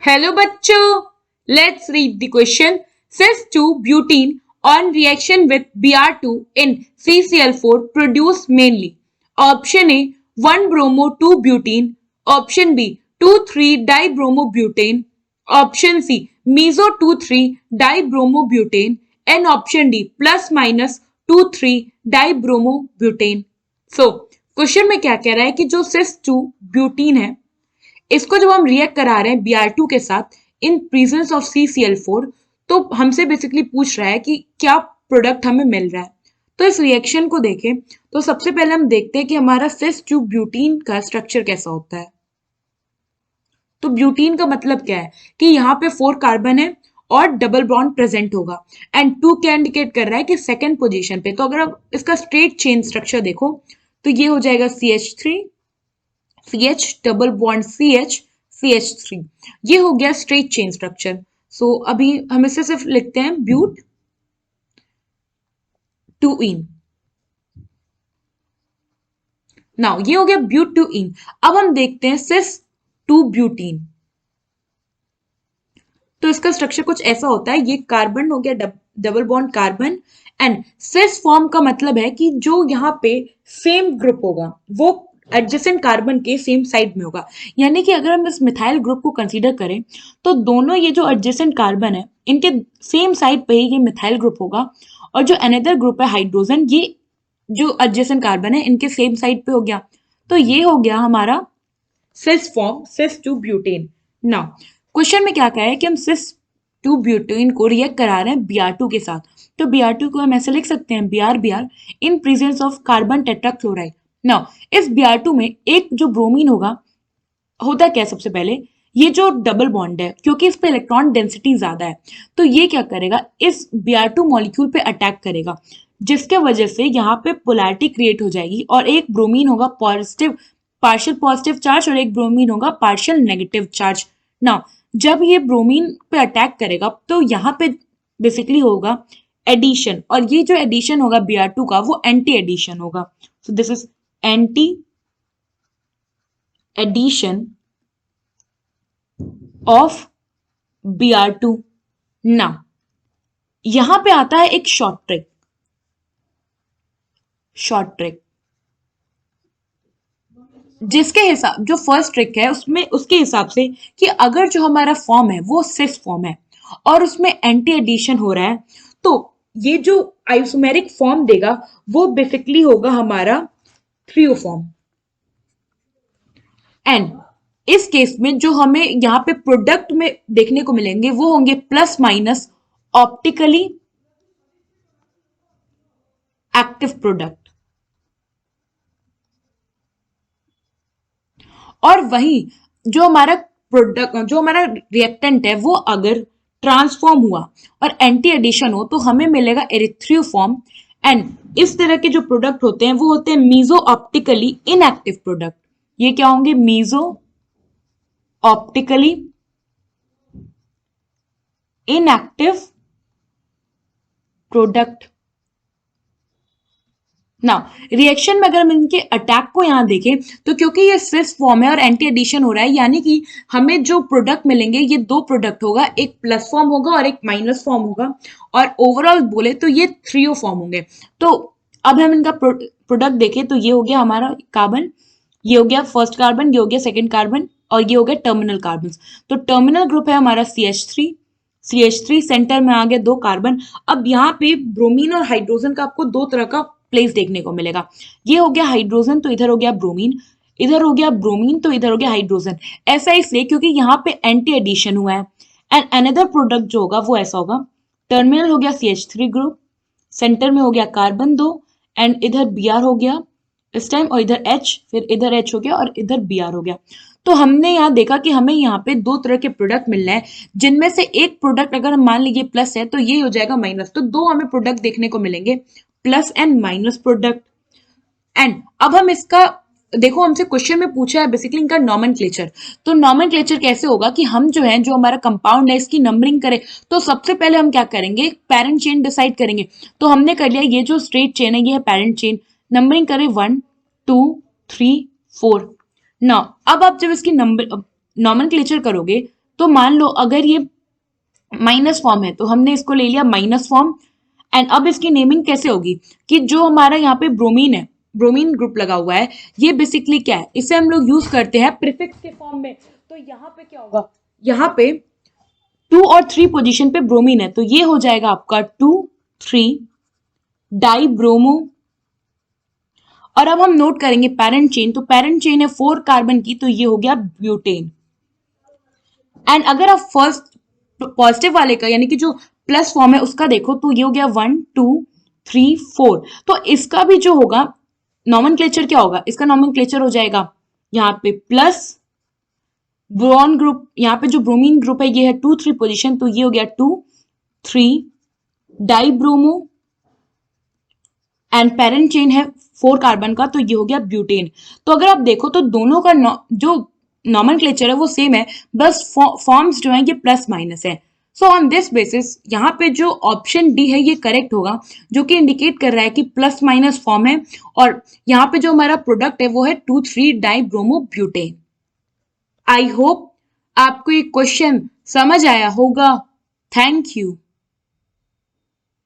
Hello बच्चों, let's read the question. Cis-2-butene on reaction with Br2 in CCl4 produce mainly. Option A 1-bromo-2-butene. Option B 2,3-dibromobutane. Option C meso-2,3-dibromobutane. And option D plus minus 2,3-dibromobutane. So, question में क्या कह रहा है कि जो सिस-2 butene है इसको जब हम रिएक्ट करा रहे हैं Br2 के साथ इन प्रेजेंस ऑफ CCl4 तो हमसे बेसिकली पूछ रहा है कि क्या प्रोडक्ट हमें मिल रहा है। तो इस रिएक्शन को देखें तो सबसे पहले हम देखते हैं कि हमारा सिस-2 ब्यूटीन का स्ट्रक्चर कैसा होता है। तो ब्यूटीन का मतलब क्या है कि यहाँ पे 4 कार्बन है और डबल बॉन्ड प्रेजेंट होगा एंड 2 क्या इंडिकेट कर रहा है कि सेकेंड पोजीशन पे। तो अगर आप इसका स्ट्रेट चेन स्ट्रक्चर देखो तो ये हो जाएगा CH3 CH double bond CH CH3। ये हो गया स्ट्रेट चेन स्ट्रक्चर। सो अभी हम इसे सिर्फ लिखते हैं ब्यूट 2 इन। नाउ ये हो गया ब्यूट 2 इन। अब हम देखते हैं सिस 2 ब्यूटीन। तो इसका स्ट्रक्चर कुछ ऐसा होता है, ये कार्बन हो गया double bond carbon and cis form का मतलब है कि जो यहाँ पे सेम ग्रुप होगा वो एडजेसेंट कार्बन के सेम साइड में होगा। यानी कि अगर हम इस मिथाइल ग्रुप को कंसीडर करें तो दोनों ये जो एडजेसेंट कार्बन है इनके सेम साइड पे ही ये मिथाइल ग्रुप होगा और जो अनदर ग्रुप है हाइड्रोजन ये जो एडजेसेंट कार्बन है इनके सेम साइड पे हो गया। तो ये हो गया हमारा cis form सिस-2 butane. Now question में क्या कहा है कि हम सिस-2 ब्यूटेन को रिएक्ट करा रहे हैं Br2 के साथ। तो Br2 को हम ऐसे लिख सकते हैं Br in presence of carbon tetrachloride. Now इस Br2 में एक जो ब्रोमीन होगा होता क्या है, सबसे पहले ये जो डबल बॉन्ड है क्योंकि इस पे इलेक्ट्रॉन डेंसिटी ज्यादा है तो ये क्या करेगा इस Br2 मॉलिक्यूल पे अटैक करेगा जिसके वजह से यहाँ पे पोलैरिटी क्रिएट हो जाएगी और एक ब्रोमीन होगा पॉजिटिव पार्शियल पॉजिटिव चार्ज और एक ब्रोमीन होगा पार्शियल नेगेटिव चार्ज। नाउ जब ये ब्रोमीन पे अटैक करेगा तो यहाँ पे बेसिकली होगा एडिशन और ये जो एडिशन होगा Br2 का वो एंटी एडिशन होगा। So this is anti addition of Br2। Now यहां पे आता है एक शॉर्ट ट्रिक जिसके हिसाब जो फर्स्ट ट्रिक है उसमें उसके हिसाब से कि अगर जो हमारा फॉर्म है वो सिस फॉर्म है और उसमें एंटी एडिशन हो रहा है तो ये जो आइसोमेरिक फॉर्म देगा वो बेसिकली होगा हमारा थ्रियो फॉर्म। एंड इस केस में जो हमें यहाँ पे प्रोडक्ट में देखने को मिलेंगे वो होंगे plus minus optically active product और वहीं जो हमारा प्रोडक्ट जो हमारा रिएक्टेंट है वो अगर ट्रांसफॉर्म हुआ और एंटी एडिशन हो तो हमें मिलेगा एरिथ्रियो फॉर्म। एंड इस तरह के जो प्रोडक्ट होते हैं वो होते हैं मीजो ऑप्टिकली इनएक्टिव प्रोडक्ट। ये क्या होंगे मीजो ऑप्टिकली इनएक्टिव प्रोडक्ट। ना रिएक्शन में अगर हम इनके अटैक को यहां देखें तो क्योंकि ये सिस फॉर्म है और एंटी एडिशन हो रहा है यानी कि हमें जो प्रोडक्ट मिलेंगे ये दो प्रोडक्ट होगा, एक प्लस फॉर्म होगा और एक माइनस फॉर्म होगा और ओवरऑल बोले तो ये थ्रियो फॉर्म होंगे। तो अब हम इनका प्रोडक्ट देखें तो ये हो गया हमारा कार्बन, ये हो गया फर्स्ट कार्बन, ये हो गया सेकेंड कार्बन और ये हो गया टर्मिनल कार्बन। तो टर्मिनल ग्रुप है हमारा CH3 सेंटर में आ गया 2 कार्बन। अब यहाँ पे ब्रोमीन और हाइड्रोजन का आपको 2 तरह का प्लेस देखने को मिलेगा। ये हो गया हाइड्रोजन तो इधर हो गया ब्रोमीन, इधर हो गया ब्रोमीन तो इधर हो गया हाइड्रोजन। ऐसा इसलिए क्योंकि यहाँ पे एंटी एडिशन हुआ है। एंड अनदर प्रोडक्ट जो होगा वो ऐसा होगा, टर्मिनल हो गया CH3 ग्रुप, सेंटर में हो गया कार्बन 2 एंड इधर Br हो गया इस टाइम और इधर H, फिर इधर H हो गया और इधर Br हो गया। तो हमने यहाँ देखा कि हमें यहाँ पे 2 तरह के प्रोडक्ट मिलना है जिनमें से एक प्रोडक्ट अगर हम मान लीजिए प्लस है तो ये हो जाएगा माइनस। तो 2 हमें प्रोडक्ट देखने को मिलेंगे, plus and minus product. And अब हम इसका देखो हमसे क्वेश्चन में पूछा है बेसिकली इनका नॉमेनक्लेचर। तो नॉमेनक्लेचर कैसे होगा कि हम जो है जो हमारा कंपाउंड है इसकी नंबरिंग करें तो सबसे पहले हम क्या करेंगे पेरेंट चेन डिसाइड करेंगे। तो हमने कर लिया ये जो स्ट्रेट चेन है ये है पेरेंट चेन, नंबरिंग करें 1 2 3 4। ना अब आप जब इसकी नंबर नॉमेनक्लेचर करोगे तो मान लो अगर ये माइनस फॉर्म है तो हमने इसको ले लिया माइनस फॉर्म। एंड अब इसकी नेमिंग कैसे होगी कि जो हमारा यहाँ पे ब्रोमीन है, ब्रोमीन ग्रुप लगा हुआ है, ये बेसिकली क्या है, इसे हम लोग यूज करते हैं प्रीफिक्स के फॉर्म में। तो यहाँ पे क्या होगा, यहाँ पे 2 और 3 पोजीशन पे ब्रोमीन है, तो ये हो जाएगा आपका 2 3 डाई ब्रोमो। और अब हम नोट करेंगे पेरेंट चेन, तो पेरेंट चेन है 4 कार्बन की, तो ये हो गया ब्यूटेन। एंड अगर आप फर्स्ट पॉजिटिव वाले का यानी कि जो प्लस फॉर्म है उसका देखो, तो ये हो गया 1 2 3 4। तो इसका भी जो होगा नॉमेनक्लेचर क्या होगा, इसका नॉमेनक्लेचर हो जाएगा यहाँ पे प्लस बोरॉन ग्रुप, यहाँ पे जो ब्रोमीन ग्रुप है ये है 2 3 पोजीशन, तो ये हो गया 2 3 die bromo. And parent chain है 4 कार्बन का, तो ये हो गया ब्यूटेन। तो अगर आप देखो तो दोनों का जो नॉमेनक्लेचर है वो सेम है, बस फॉर्म्स जो है ये प्लस माइनस है। सो ऑन दिस बेसिस यहाँ पे जो ऑप्शन डी है ये करेक्ट होगा, जो कि इंडिकेट कर रहा है कि प्लस माइनस फॉर्म है। और यहाँ पे जो हमारा प्रोडक्ट है वो है 2 3 die bromo butane. I hope आपको ये क्वेश्चन समझ आया होगा। Thank you.